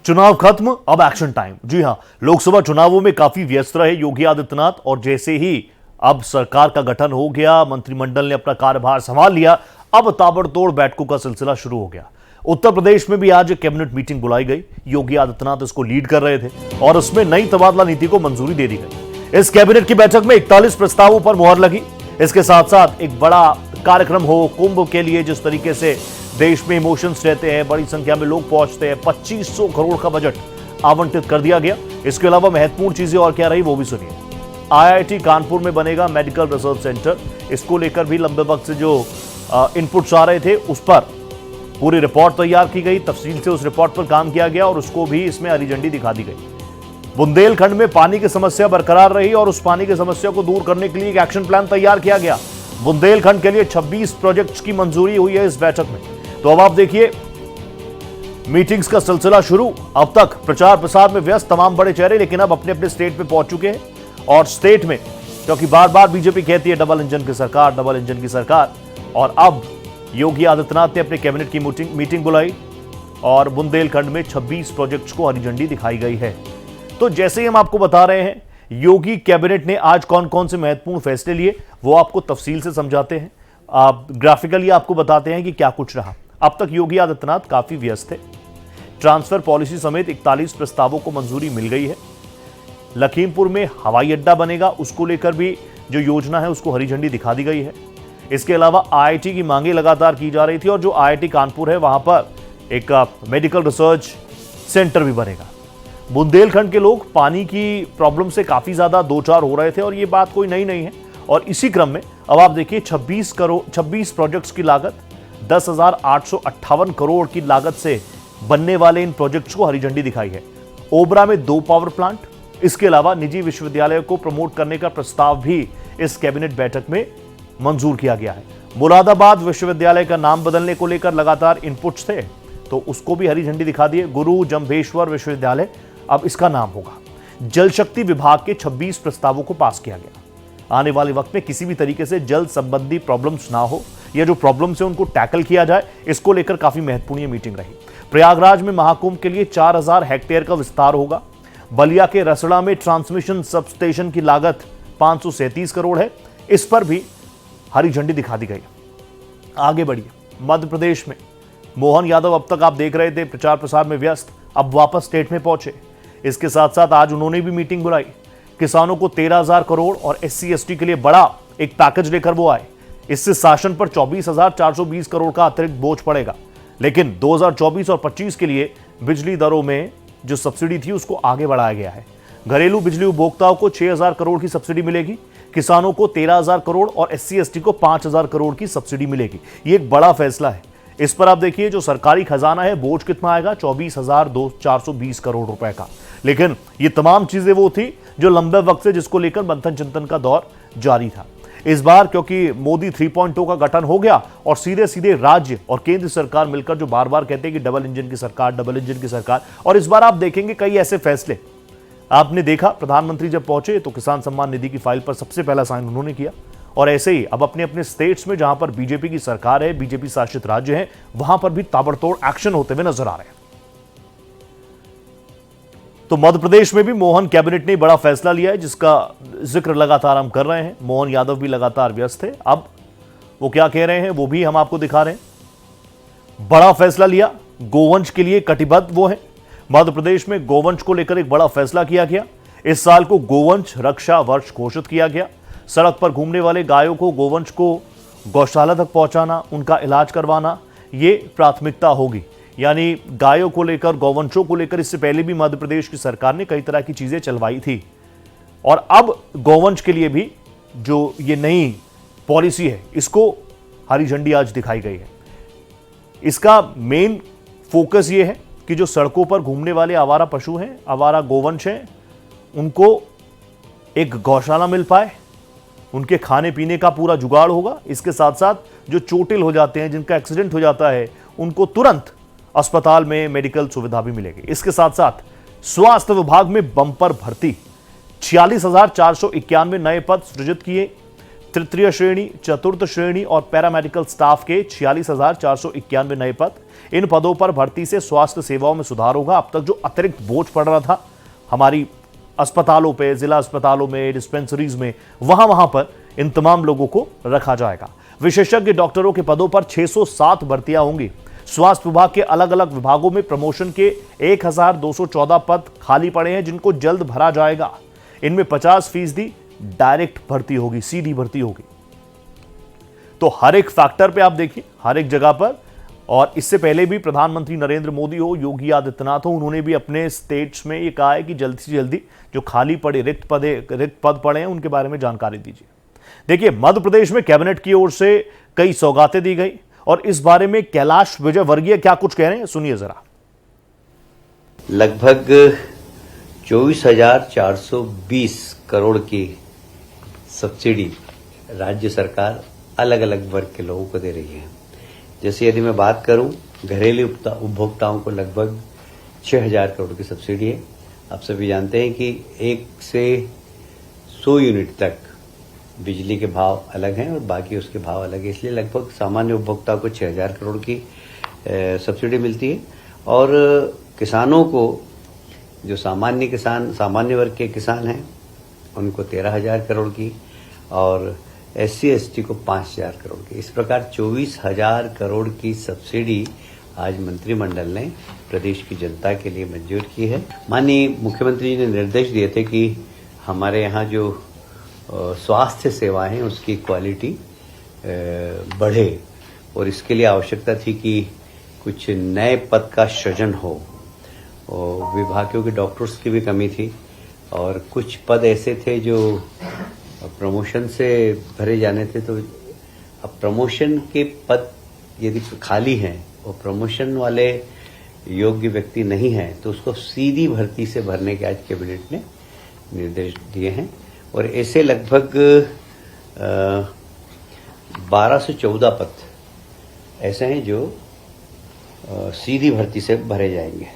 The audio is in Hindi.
चुनाव खत्म, अब एक्शन टाइम। जी हां, लोकसभा चुनावों में काफी व्यस्त रहे योगी आदित्यनाथ और जैसे ही अब सरकार का गठन हो गया, मंत्रिमंडल ने अपना कार्यभार संभाल लिया, अब ताबड़तोड़ बैठकों का सिलसिला शुरू हो गया। उत्तर प्रदेश में भी आज एक कैबिनेट मीटिंग बुलाई गई। योगी आदित्यनाथ इसको लीड कर रहे थे और उसमें नई तबादला नीति को मंजूरी दे दी गई। इस कैबिनेट की बैठक में 41 प्रस्तावों पर मुहर लगी। इसके साथ साथ एक बड़ा कार्यक्रम हो कुंभ के लिए, जिस तरीके से देश में इमोशंस रहते हैं, बड़ी संख्या में लोग पहुंचते हैं, 2500 करोड़ का बजट आवंटित कर दिया गया। इसके अलावा महत्वपूर्ण चीजें और क्या रही वो भी सुनिए। IIT कानपुर में बनेगा मेडिकल रिसर्च सेंटर। इसको लेकर भी लंबे वक्त से जो इनपुट्स आ रहे थे उस पर पूरी रिपोर्ट तैयार की गई, तफसील से उस रिपोर्ट पर काम किया गया और उसको भी इसमें हरी झंडी दिखा दी गई। बुंदेलखंड में पानी की समस्या बरकरार रही और उस पानी की समस्या को दूर करने के लिए एक एक्शन प्लान तैयार किया गया। बुंदेलखंड के लिए 26 प्रोजेक्ट्स की मंजूरी हुई है इस बैठक में। तो अब आप देखिए, मीटिंग्स का सिलसिला शुरू। अब तक प्रचार प्रसार में व्यस्त तमाम बड़े चेहरे लेकिन अब अपने अपने स्टेट पे पहुंच चुके हैं और स्टेट में, क्योंकि बार बार बीजेपी कहती है डबल इंजन की सरकार, डबल इंजन की सरकार, और अब योगी आदित्यनाथ ने अपने कैबिनेट की मीटिंग बुलाई और बुंदेलखंड में 26 प्रोजेक्ट्स को हरी झंडी दिखाई गई है। तो जैसे ही हम आपको बता रहे हैं, योगी कैबिनेट ने आज कौन कौन से महत्वपूर्ण फैसले लिए वो आपको तफसील से समझाते हैं, ग्राफिकली आपको बताते हैं कि क्या कुछ रहा। अब तक योगी आदित्यनाथ काफी व्यस्त थे। ट्रांसफर पॉलिसी समेत 41 प्रस्तावों को मंजूरी मिल गई है। लखीमपुर में हवाई अड्डा बनेगा, उसको लेकर भी जो योजना है उसको हरी झंडी दिखा दी गई है। इसके अलावा IIT की मांगे लगातार की जा रही थी और जो IIT कानपुर है वहां पर एक मेडिकल रिसर्च सेंटर भी बनेगा। बुंदेलखंड के लोग पानी की प्रॉब्लम से काफी ज्यादा दो चार हो रहे थे और ये बात कोई नई नहीं है। और इसी क्रम में अब आप देखिए 26 प्रोजेक्ट्स की लागत 10,858 करोड़ की लागत से बनने वाले इन प्रोजेक्ट्स को हरी झंडी दिखाई है। ओबरा में 2 पावर प्लांट, इसके अलावा निजी विश्वविद्यालय को प्रमोट करने का प्रस्ताव भी इस कैबिनेट बैठक में मंजूर किया गया है। मुरादाबाद विश्वविद्यालय का नाम बदलने को लेकर लगातार इनपुट्स थे तो उसको भी हरी झंडी दिखा दी। गुरु जंभेश्वर विश्वविद्यालय अब इसका नाम होगा। जल शक्ति विभाग के 26 प्रस्तावों को पास किया गया। आने वाले वक्त में किसी भी तरीके से जल संबंधी प्रॉब्लम्स ना हो या जो प्रॉब्लम्स है उनको टैकल किया जाए, इसको लेकर काफी महत्वपूर्ण ये मीटिंग रही। प्रयागराज में महाकुंभ के लिए 4000 हेक्टेयर का विस्तार होगा। बलिया के रसड़ा में ट्रांसमिशन सबस्टेशन की लागत 537 करोड़ है, इस पर भी हरी झंडी दिखा दी गई। आगे बढ़िए, मध्य प्रदेश में मोहन यादव अब तक आप देख रहे थे प्रचार प्रसार में व्यस्त, अब वापस स्टेट में पहुंचे। इसके साथ साथ आज उन्होंने भी मीटिंग बुलाई। किसानों को 13,000 करोड़ और SC/ST के लिए बड़ा एक पैकेज लेकर वो आए। इससे शासन पर 24,420 करोड़ का अतिरिक्त बोझ पड़ेगा। लेकिन 2024 और 25 के लिए बिजली दरों में जो सब्सिडी थी उसको आगे बढ़ाया गया है। घरेलू बिजली उपभोक्ताओं को 6,000 करोड़ की सब्सिडी मिलेगी। किसानों को 13,000 करोड़ और SC/ST को 5,000 करोड़ की सब्सिडी मिलेगी। ये एक बड़ा फैसला है। इस पर आप देखिए जो सरकारी खजाना है बोझ कितना आएगा, 24,420 करोड़ रुपए का। लेकिन ये तमाम चीजें वो थी जो लंबे वक्त से जिसको लेकर मंथन चिंतन का दौर जारी था। इस बार क्योंकि मोदी 3.0 का गठन हो गया और सीधे सीधे राज्य और केंद्र सरकार मिलकर जो बार बार कहते हैं कि डबल इंजन की सरकार, डबल इंजन की सरकार, और इस बार आप देखेंगे कई ऐसे फैसले आपने देखा। प्रधानमंत्री जब पहुंचे तो किसान सम्मान निधि की फाइल पर सबसे पहला साइन उन्होंने किया और ऐसे ही अब अपने अपने स्टेट्स में जहां पर बीजेपी की सरकार है, बीजेपी शासित राज्य है, वहां पर भी ताबड़तोड़ एक्शन होते हुए नजर आ रहे हैं। तो मध्य प्रदेश में भी मोहन कैबिनेट ने बड़ा फैसला लिया है जिसका जिक्र लगातार हम कर रहे हैं। मोहन यादव भी लगातार व्यस्त थे, अब वो क्या कह रहे हैं वो भी हम आपको दिखा रहे हैं। बड़ा फैसला लिया, गोवंश के लिए कटिबद्ध वो है। मध्य प्रदेश में गोवंश को लेकर एक बड़ा फैसला किया गया। इस साल को गोवंश रक्षा वर्ष घोषित किया गया। सड़क पर घूमने वाले गायों को, गोवंश को गौशाला तक पहुंचाना, उनका इलाज करवाना, ये प्राथमिकता होगी। यानी गायों को लेकर, गौवंशों को लेकर इससे पहले भी मध्य प्रदेश की सरकार ने कई तरह की चीजें चलवाई थी और अब गोवंश के लिए भी जो ये नई पॉलिसी है इसको हरी झंडी आज दिखाई गई है। इसका मेन फोकस ये है कि जो सड़कों पर घूमने वाले आवारा पशु हैं, आवारा गोवंश हैं, उनको एक गौशाला मिल पाए, उनके खाने पीने का पूरा जुगाड़ होगा। इसके साथ साथ जो चोटिल हो जाते हैं, जिनका एक्सीडेंट हो जाता है, उनको तुरंत अस्पताल में मेडिकल सुविधा भी मिलेगी। इसके साथ साथ स्वास्थ्य विभाग में बम्पर भर्ती, 46,491 नए पद सृजित किए। तृतीय श्रेणी, चतुर्थ श्रेणी और पैरामेडिकल स्टाफ के 46,491 नए पद। इन पदों पर भर्ती से स्वास्थ्य सेवाओं में सुधार होगा। अब तक जो अतिरिक्त बोझ पड़ रहा था हमारी अस्पतालों पे, जिला अस्पतालों में, डिस्पेंसरीज में, वहां पर इन तमाम लोगों को रखा जाएगा। विशेषज्ञ डॉक्टरों के पदों पर 607 भर्तियां होंगी। स्वास्थ्य विभाग के अलग अलग विभागों में प्रमोशन के 1214 पद खाली पड़े हैं, जिनको जल्द भरा जाएगा। इनमें 50% डायरेक्ट भर्ती होगी, सीधी भर्ती होगी। तो हर एक फैक्टर पे आप देखिए, हर एक जगह पर। और इससे पहले भी प्रधानमंत्री नरेंद्र मोदी हो, योगी आदित्यनाथ हो, उन्होंने भी अपने स्टेट्स में ये कहा है कि जल्दी से जल्दी जो खाली पड़े रिक्त पद पड़े हैं उनके बारे में जानकारी दीजिए। देखिए, मध्य प्रदेश में कैबिनेट की ओर से कई सौगातें दी गई और इस बारे में कैलाश विजयवर्गीय क्या कुछ कह रहे हैं, सुनिए जरा। लगभग 24,420 करोड़ की सब्सिडी राज्य सरकार अलग अलग वर्ग के लोगों को दे रही है। जैसे यदि मैं बात करूं, घरेलू उपभोक्ताओं को लगभग 6,000 करोड़ की सब्सिडी है। आप सभी जानते हैं कि 1 से 100 यूनिट तक बिजली के भाव अलग हैं और बाकी उसके भाव अलग है, इसलिए लगभग सामान्य उपभोक्ता को 6,000 करोड़ की सब्सिडी मिलती है। और किसानों को, जो सामान्य वर्ग के किसान हैं, उनको 13,000 करोड़ की और SC ST को 5,000 करोड़ की। इस प्रकार 24,000 करोड़ की सब्सिडी आज मंत्रिमंडल ने प्रदेश की जनता के लिए मंजूर की है। माननीय मुख्यमंत्री जी ने निर्देश दिए थे कि हमारे यहाँ जो स्वास्थ्य सेवाएं हैं उसकी क्वालिटी बढ़े और इसके लिए आवश्यकता थी कि कुछ नए पद का सृजन हो। और विभागों के डॉक्टर्स की भी कमी थी और कुछ पद ऐसे थे जो प्रमोशन से भरे जाने थे। तो अब प्रमोशन के पद यदि खाली हैं और प्रमोशन वाले योग्य व्यक्ति नहीं हैं तो उसको सीधी भर्ती से भरने के आज कैबिनेट ने निर्देश दिए हैं। और ऐसे लगभग 12 से 14 पद ऐसे हैं जो सीधी भर्ती से भरे जाएंगे।